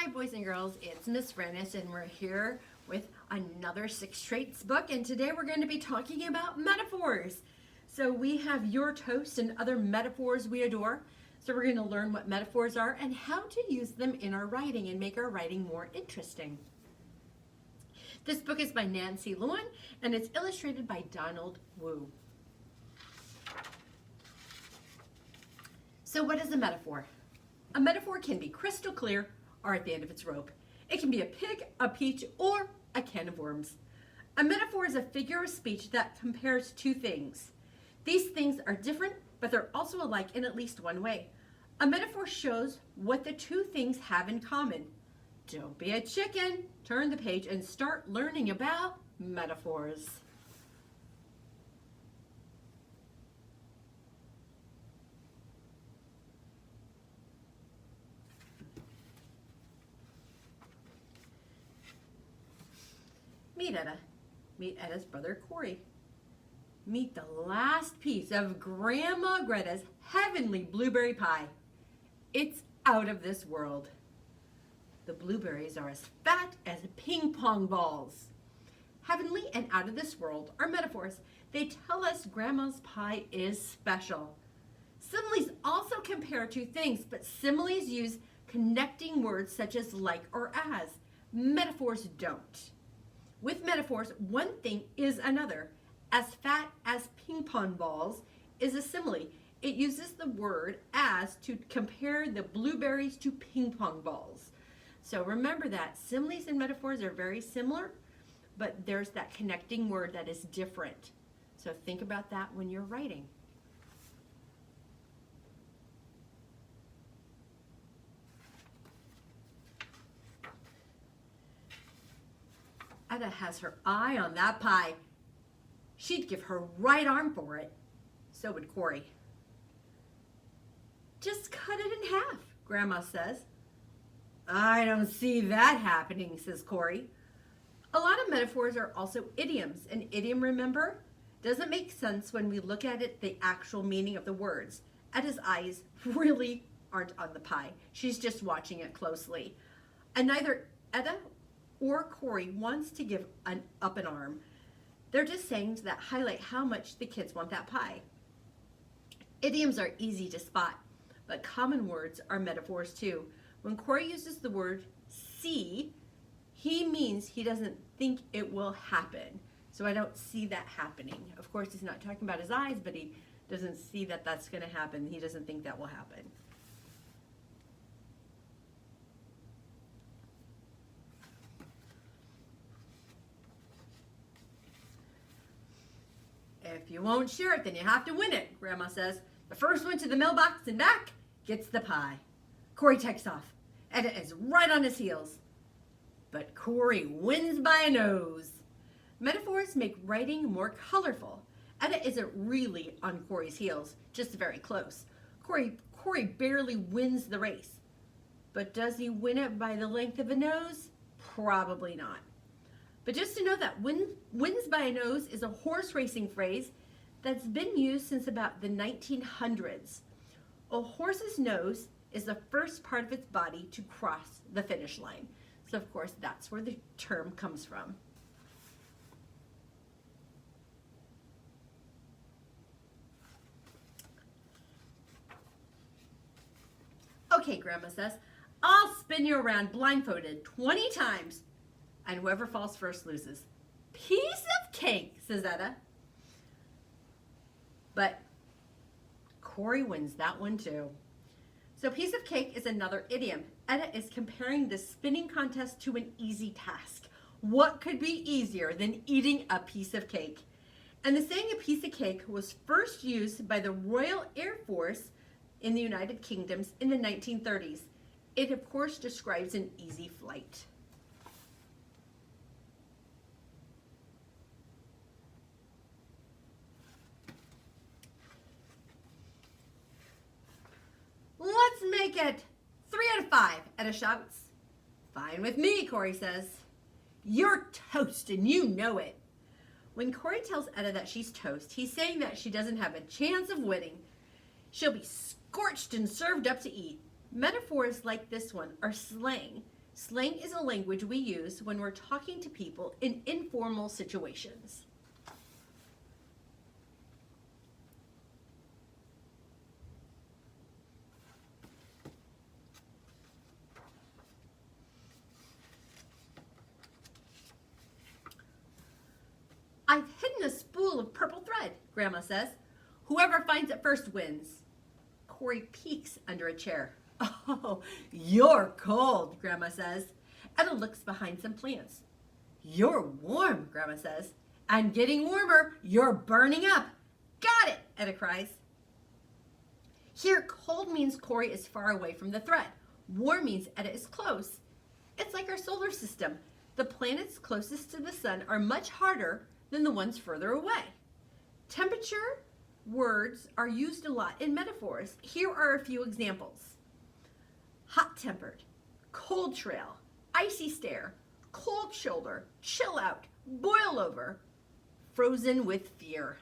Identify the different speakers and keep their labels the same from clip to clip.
Speaker 1: Hi boys and girls, it's Miss Rennis and we're here with another Six Traits book, and today we're going to be talking about metaphors. So we have your toast and other metaphors we adore. So we're going to learn what metaphors are and how to use them in our writing and make our writing more interesting. This book is by Nancy Lewin and it's illustrated by Donald Wu. So what is a metaphor? A metaphor can be crystal clear or at the end of its rope. It can be a pig, a peach, or a can of worms. A metaphor is a figure of speech that compares two things. These things are different, but they're also alike in at least one way. A metaphor shows what the two things have in common. Don't be a chicken. Turn the page and start learning about metaphors. Meet Etta. Meet Etta's brother Corey. Meet the last piece of Grandma Greta's heavenly blueberry pie. It's out of this world. The blueberries are as fat as ping pong balls. Heavenly and out of this world are metaphors. They tell us Grandma's pie is special. Similes also compare two things, but similes use connecting words such as like or as. Metaphors don't. With metaphors, one thing is another. As fat as ping pong balls is a simile. It uses the word as to compare the blueberries to ping pong balls. So remember that similes and metaphors are very similar, but there's that connecting word that is different. So think about that when you're writing. Etta has her eye on that pie. She'd give her right arm for it. So would Corey. Just cut it in half, Grandma says. I don't see that happening, says Corey. A lot of metaphors are also idioms. An idiom, remember, doesn't make sense when we look at it, the actual meaning of the words. Etta's eyes really aren't on the pie. She's just watching it closely. And neither Etta or Corey wants to give up an arm. They're just sayings that highlight how much the kids want that pie. Idioms are easy to spot, but common words are metaphors too. When Corey uses the word see, he means he doesn't think it will happen. So I don't see that happening. Of course, he's not talking about his eyes, but he doesn't see that that's going to happen. He doesn't think that will happen. If you won't share it, then you have to win it, Grandma says. The first one to the mailbox and back gets the pie. Corey takes off. Etta is right on his heels. But Corey wins by a nose. Metaphors make writing more colorful. Etta isn't really on Corey's heels, just very close. Corey barely wins the race. But does he win it by the length of a nose? Probably not. But just to know that wins by a nose is a horse racing phrase that's been used since about the 1900s. A horse's nose is the first part of its body to cross the finish line. So of course that's where the term comes from. Okay, Grandma says, I'll spin you around blindfolded 20 times. And whoever falls first loses. Piece of cake, says Etta. But Corey wins that one too. So piece of cake is another idiom. Etta is comparing the spinning contest to an easy task. What could be easier than eating a piece of cake? And the saying a piece of cake was first used by the Royal Air Force in the United Kingdom in the 1930s. It of course describes an easy flight. Let's make it 3 out of 5, Etta shouts. Fine with me, Corey says. You're toast and you know it. When Corey tells Etta that she's toast, he's saying that she doesn't have a chance of winning. She'll be scorched and served up to eat. Metaphors like this one are slang. Slang is a language we use when we're talking to people in informal situations. I've hidden a spool of purple thread, Grandma says. Whoever finds it first wins. Corey peeks under a chair. Oh, you're cold, Grandma says. Etta looks behind some plants. You're warm, Grandma says. And getting warmer, you're burning up. Got it, Etta cries. Here, cold means Corey is far away from the thread. Warm means Etta is close. It's like our solar system. The planets closest to the sun are much harder than the ones further away. Temperature words are used a lot in metaphors. Here are a few examples. Hot-tempered, cold trail, icy stare, cold shoulder, chill out, boil over, frozen with fear.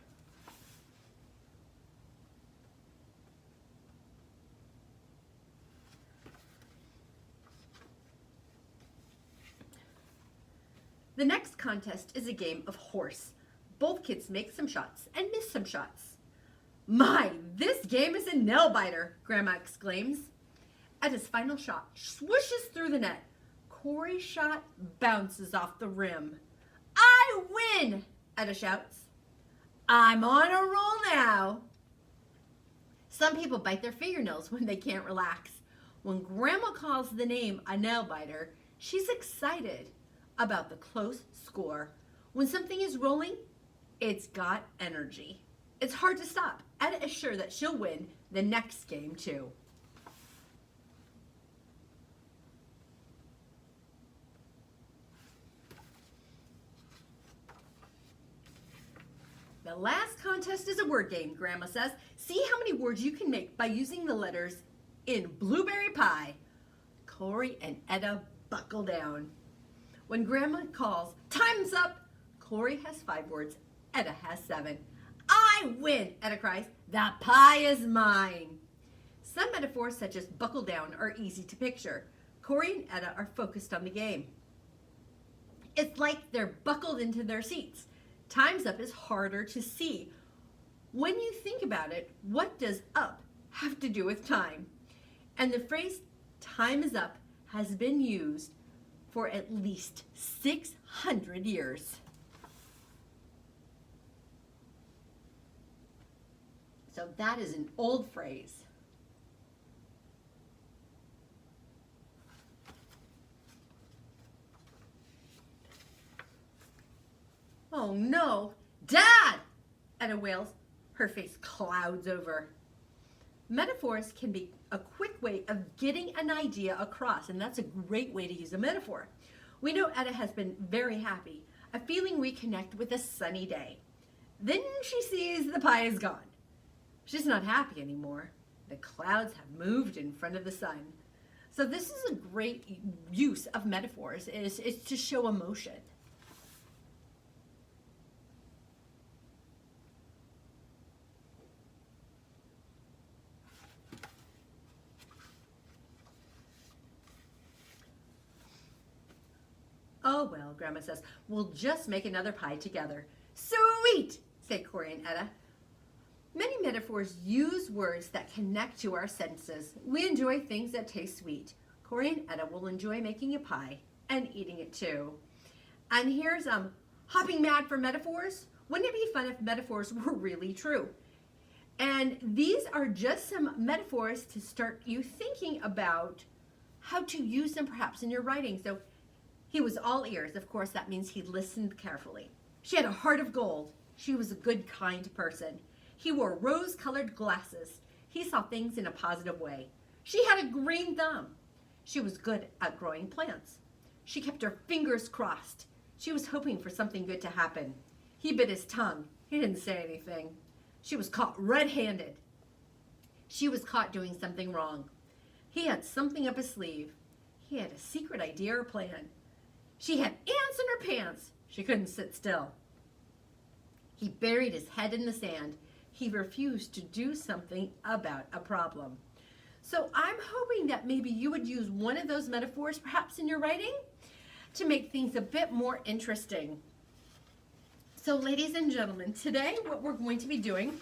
Speaker 1: The next contest is a game of horse. Both kids make some shots and miss some shots. My, this game is a nail-biter, Grandma exclaims. Etta's final shot swooshes through the net. Corey's shot bounces off the rim. I win, Etta shouts. I'm on a roll now. Some people bite their fingernails when they can't relax. When Grandma calls the name a nail-biter, she's excited about the close score. When something is rolling, it's got energy. It's hard to stop. Etta is sure that she'll win the next game too. The last contest is a word game, Grandma says. See how many words you can make by using the letters in blueberry pie. Corey and Etta buckle down. When Grandma calls, time's up, Corey has 5 words, Etta has 7. I win, Etta cries. The pie is mine. Some metaphors such as buckle down are easy to picture. Corey and Etta are focused on the game. It's like they're buckled into their seats. Time's up is harder to see. When you think about it, what does up have to do with time? And the phrase time is up has been used for at least 600 years. So that is an old phrase. Oh no, Dad! Etta wails. Her face clouds over. Metaphors can be a quick way of getting an idea across, and that's a great way to use a metaphor. We know Etta has been very happy, a feeling we connect with a sunny day. Then she sees the pie is gone. She's not happy anymore. The clouds have moved in front of the sun. So this is a great use of metaphors, is to show emotion. Oh, well, Grandma says, we'll just make another pie together. Sweet, say Corey and Etta. Many metaphors use words that connect to our senses. We enjoy things that taste sweet. Corey and Etta will enjoy making a pie and eating it too. And here's hopping mad for metaphors. Wouldn't it be fun if metaphors were really true? And these are just some metaphors to start you thinking about how to use them perhaps in your writing. So he was all ears. Of course, that means he listened carefully. She had a heart of gold. She was a good, kind person. He wore rose-colored glasses. He saw things in a positive way. She had a green thumb. She was good at growing plants. She kept her fingers crossed. She was hoping for something good to happen. He bit his tongue. He didn't say anything. She was caught red-handed. She was caught doing something wrong. He had something up his sleeve. He had a secret idea or plan. She had ants in her pants. She couldn't sit still. He buried his head in the sand. He refused to do something about a problem. So I'm hoping that maybe you would use one of those metaphors perhaps in your writing to make things a bit more interesting. So ladies and gentlemen, today what we're going to be doing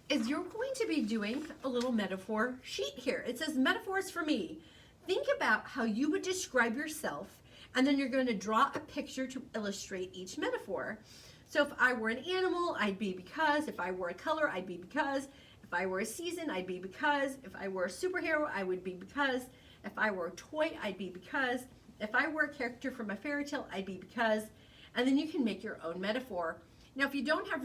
Speaker 1: is you're going to be doing a little metaphor sheet here. It says metaphors for me. Think about how you would describe yourself, and then you're going to draw a picture to illustrate each metaphor. So if I were an animal, I'd be because. If I were a color, I'd be because. If I were a season, I'd be because. If I were a superhero, I would be because. If I were a toy, I'd be because. If I were a character from a fairy tale, I'd be because. And then you can make your own metaphor. Now, if you don't have